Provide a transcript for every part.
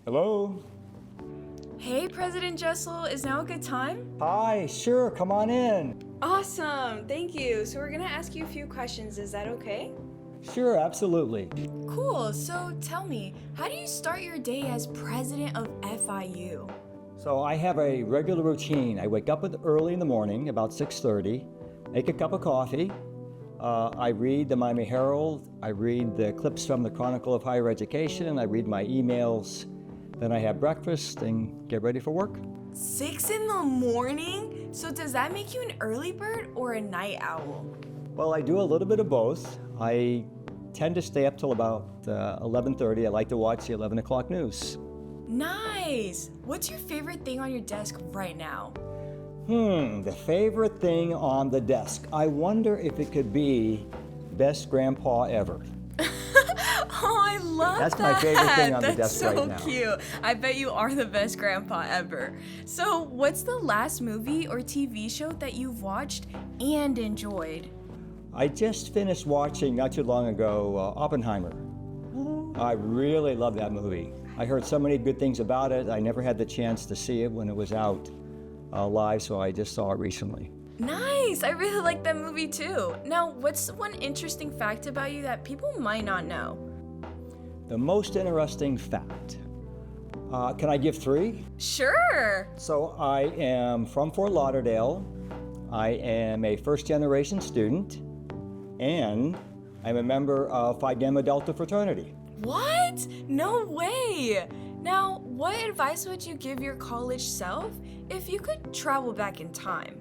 Hello? Hey, President Jessell, is now a good time? Hi, sure, come on in. Awesome, thank you. So we're gonna ask you a few questions, is that okay? Sure, absolutely. Cool, so tell me, how do you start your day as president of FIU? So I have a regular routine. I wake up early in the morning, about 6:30, make a cup of coffee. I read the Miami Herald, I read the clips from the Chronicle of Higher Education, I read my emails, then I have breakfast and get ready for work. 6 in the morning? So does that make you an early bird or a night owl? Well, I do a little bit of both. I tend to stay up till about 11:30. I like to watch the 11 o'clock news. Nice! What's your favorite thing on your desk right now? The favorite thing on the desk. I wonder if it could be best grandpa ever. Oh, I love That's that. my favorite thing on the desk That's right now. so cute. I bet you are the best grandpa ever. So, what's the last movie or TV show that you've watched and enjoyed? I just finished watching not too long ago Oppenheimer. I really love that movie. I heard so many good things about it. I never had the chance to see it when it was out live, so I just saw it recently. Nice! I really like that movie too. Now, what's one interesting fact about you that people might not know? The most interesting fact. Can I give 3? Sure! So I am from Fort Lauderdale. I am a first-generation student, and I'm a member of Phi Gamma Delta fraternity. What? No way! Now, what advice would you give your college self if you could travel back in time?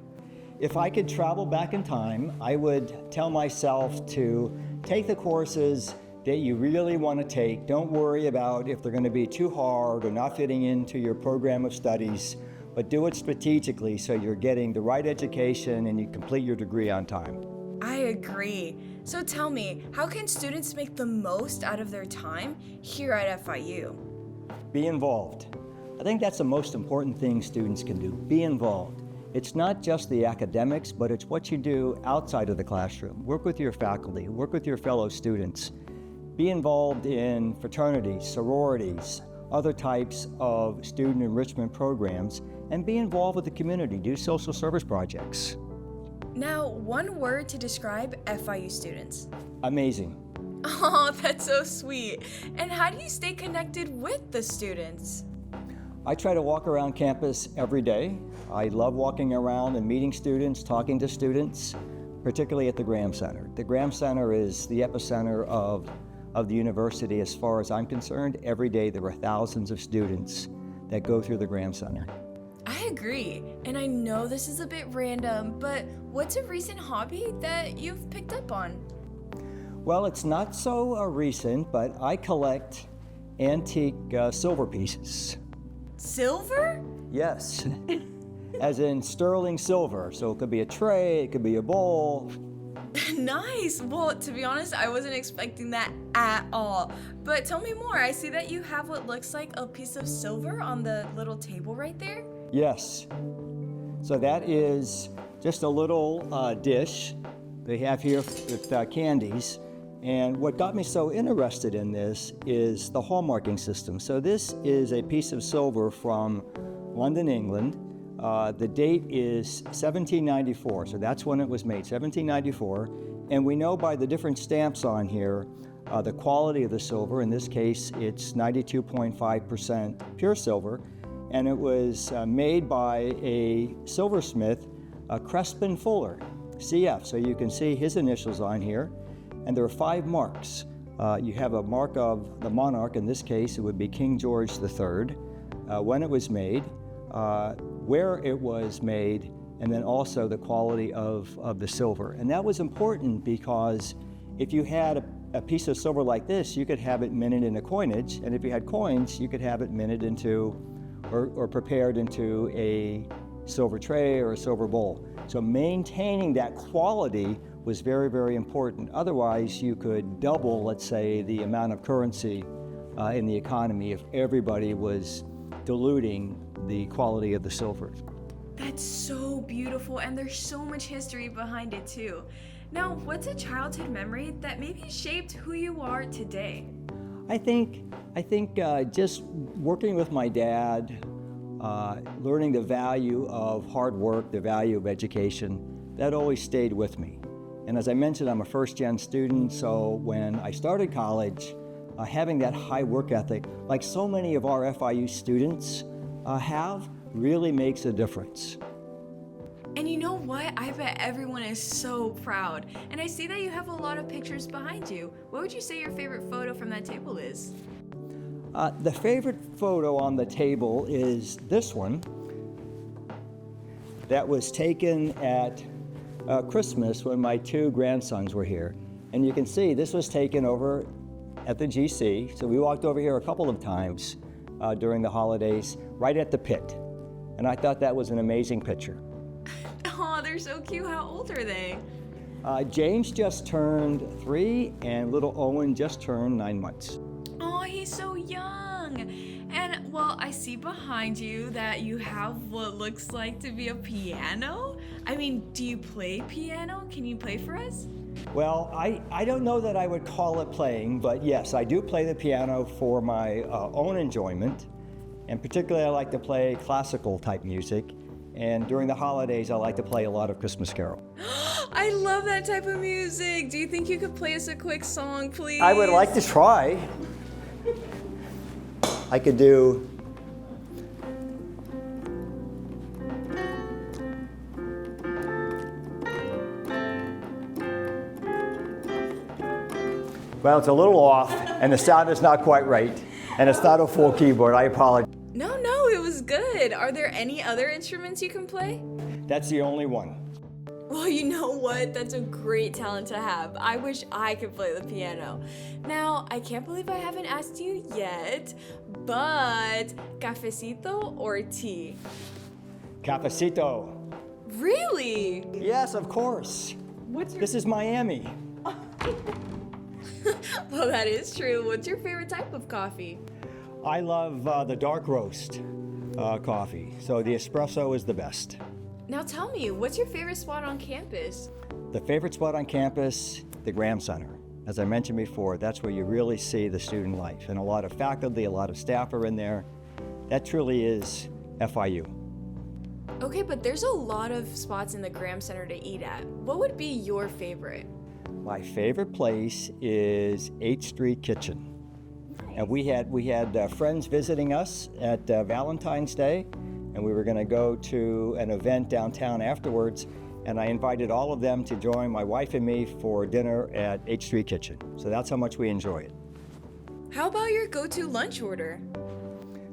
If I could travel back in time, I would tell myself to take the courses that you really want to take. Don't worry about if they're going to be too hard or not fitting into your program of studies, but do it strategically so you're getting the right education and you complete your degree on time. I agree. So tell me, how can students make the most out of their time here at FIU? Be involved. I think that's the most important thing students can do. Be involved. It's not just the academics, but it's what you do outside of the classroom. Work with your faculty, work with your fellow students. Be involved in fraternities, sororities, other types of student enrichment programs, and be involved with the community. Do social service projects. Now, one word to describe FIU students. Amazing. Oh, that's so sweet. And how do you stay connected with the students? I try to walk around campus every day. I love walking around and meeting students, talking to students, particularly at the Graham Center. The Graham Center is the epicenter of the university as far as I'm concerned. Every day there are thousands of students that go through the Graham Center. I agree. And I know this is a bit random, but what's a recent hobby that you've picked up on? Well, it's not so recent, but I collect antique silver pieces. Silver? Yes, as in sterling silver. So it could be a tray, it could be a bowl. Nice. Well, to be honest, I wasn't expecting that at all. But tell me more. I see that you have what looks like a piece of silver on the little table right there. Yes. So that is just a little dish they have here with candies. And what got me so interested in this is the hallmarking system. So this is a piece of silver from London, England. The date is 1794, so that's when it was made, 1794. And we know by the different stamps on here, the quality of the silver. In this case, it's 92.5% pure silver. And it was made by a silversmith, Crespin Fuller, CF. So you can see his initials on here. And there are 5 marks. You have a mark of the monarch, in this case it would be King George III, when it was made, where it was made, and then also the quality of the silver. And that was important because if you had a piece of silver like this, you could have it minted into coinage, and if you had coins, you could have it minted into or prepared into a silver tray or a silver bowl. So maintaining that quality was very, very important. Otherwise, you could double, let's say, the amount of currency in the economy if everybody was diluting the quality of the silver. That's so beautiful, and there's so much history behind it too. Now, what's a childhood memory that maybe shaped who you are today? I think just working with my dad, learning the value of hard work, the value of education, that always stayed with me. And as I mentioned, I'm a first-gen student, so when I started college, having that high work ethic, like so many of our FIU students have, really makes a difference. And you know what? I bet everyone is so proud. And I see that you have a lot of pictures behind you. What would you say your favorite photo from that table is? The favorite photo on the table is this one that was taken at Christmas when my two grandsons were here. And you can see this was taken over at the GC. So we walked over here a couple of times during the holidays, right at the pit. And I thought that was an amazing picture. Oh, they're so cute. How old are they? James just turned 3 and little Owen just turned 9 months. Oh, he's so young. And well, I see behind you that you have what looks like to be a piano. I mean, do you play piano? Can you play for us? Well, I don't know that I would call it playing, but yes, I do play the piano for my own enjoyment. And particularly I like to play classical type music. And during the holidays, I like to play a lot of Christmas carol. I love that type of music. Do you think you could play us a quick song, please? I would like to try. I could do. Well, it's a little off, and the sound is not quite right, and it's not a full keyboard. I apologize. No, it was good. Are there any other instruments you can play? That's the only one. Well, you know what? That's a great talent to have. I wish I could play the piano. Now, I can't believe I haven't asked you yet, but cafecito or tea? Cafecito. Really? Yes, of course. This is Miami. Well, that is true. What's your favorite type of coffee? I love the dark roast coffee, so the espresso is the best. Now tell me, what's your favorite spot on campus? The favorite spot on campus, the Graham Center. As I mentioned before, that's where you really see the student life, and a lot of faculty, a lot of staff are in there. That truly is FIU. Okay, but there's a lot of spots in the Graham Center to eat at. What would be your favorite? My favorite place is 8th Street Kitchen. And we had friends visiting us at Valentine's Day, and we were going to go to an event downtown afterwards, and I invited all of them to join my wife and me for dinner at 8th Street Kitchen. So that's how much we enjoy it. How about your go-to lunch order?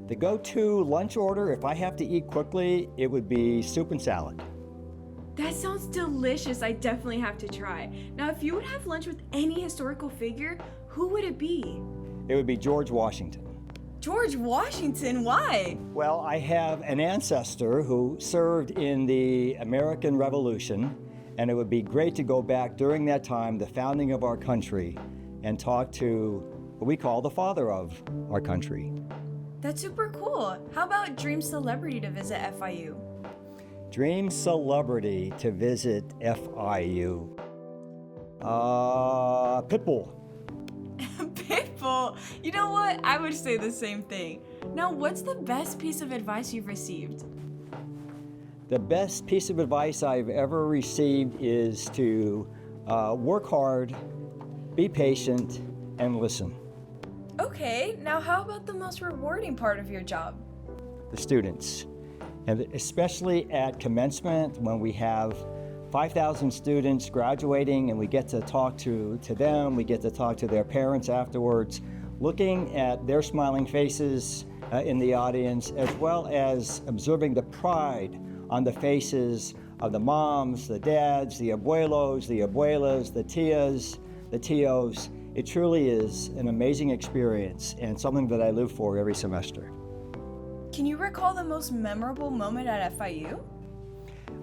The go-to lunch order, if I have to eat quickly, it would be soup and salad. That sounds delicious. I definitely have to try. Now, if you would have lunch with any historical figure, who would it be? It would be George Washington. George Washington, why? Well, I have an ancestor who served in the American Revolution, and it would be great to go back during that time, the founding of our country, and talk to what we call the father of our country. That's super cool. How about dream celebrity to visit FIU? Dream celebrity to visit FIU. Pitbull. Pitbull. You know what? I would say the same thing. Now, what's the best piece of advice you've received? The best piece of advice I've ever received is to work hard, be patient, and listen. Okay, now how about the most rewarding part of your job? The students, and especially at commencement when we have 5,000 students graduating and we get to talk to them, we get to talk to their parents afterwards, looking at their smiling faces in the audience, as well as observing the pride on the faces of the moms, the dads, the abuelos, the abuelas, the tias, the tios. It truly is an amazing experience and something that I live for every semester. Can you recall the most memorable moment at FIU?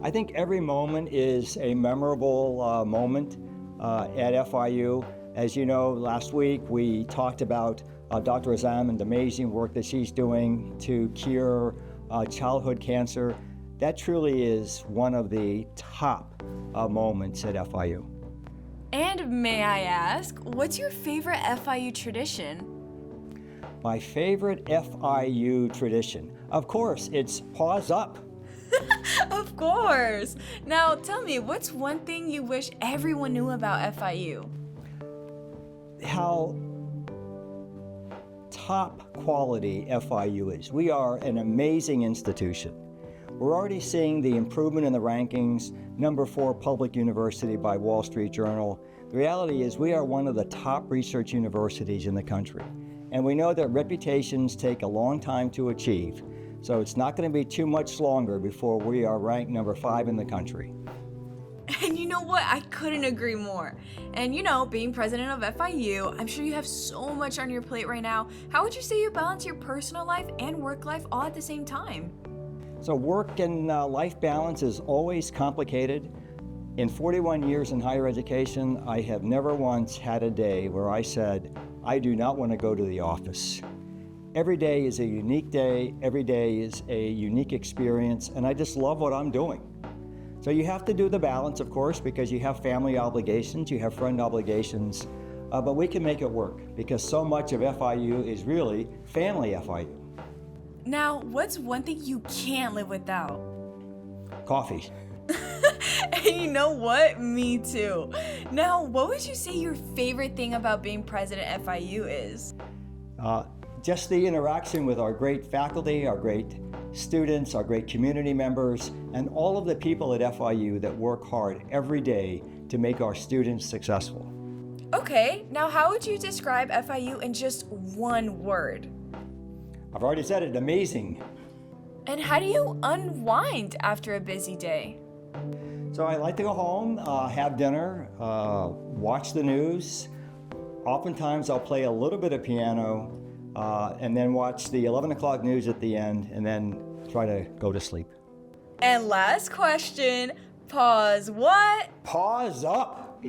I think every moment is a memorable moment at FIU. As you know, last week we talked about Dr. Azam and the amazing work that she's doing to cure childhood cancer. That truly is one of the top moments at FIU. And may I ask, what's your favorite FIU tradition? My favorite FIU tradition. Of course, it's paws up. Of course. Now tell me, what's one thing you wish everyone knew about FIU? How top quality FIU is. We are an amazing institution. We're already seeing the improvement in the rankings, #4 public university by Wall Street Journal. The reality is we are one of the top research universities in the country. And we know that reputations take a long time to achieve. So it's not going to be too much longer before we are ranked #5 in the country. And you know what? I couldn't agree more. And you know, being president of FIU, I'm sure you have so much on your plate right now. How would you say you balance your personal life and work life all at the same time? So work and life balance is always complicated. In 41 years in higher education, I have never once had a day where I said, I do not want to go to the office. Every day is a unique day, every day is a unique experience, and I just love what I'm doing. So you have to do the balance, of course, because you have family obligations, you have friend obligations, but we can make it work because so much of FIU is really family FIU. Now, what's one thing you can't live without? Coffee. And you know what? Me too. Now, what would you say your favorite thing about being president at FIU is? Just the interaction with our great faculty, our great students, our great community members, and all of the people at FIU that work hard every day to make our students successful. Okay, now how would you describe FIU in just one word? I've already said it, amazing. And how do you unwind after a busy day? So I like to go home, have dinner, watch the news. Oftentimes I'll play a little bit of piano, and then watch the 11 o'clock news at the end, and then try to go to sleep. And last question, pause what? Paws up!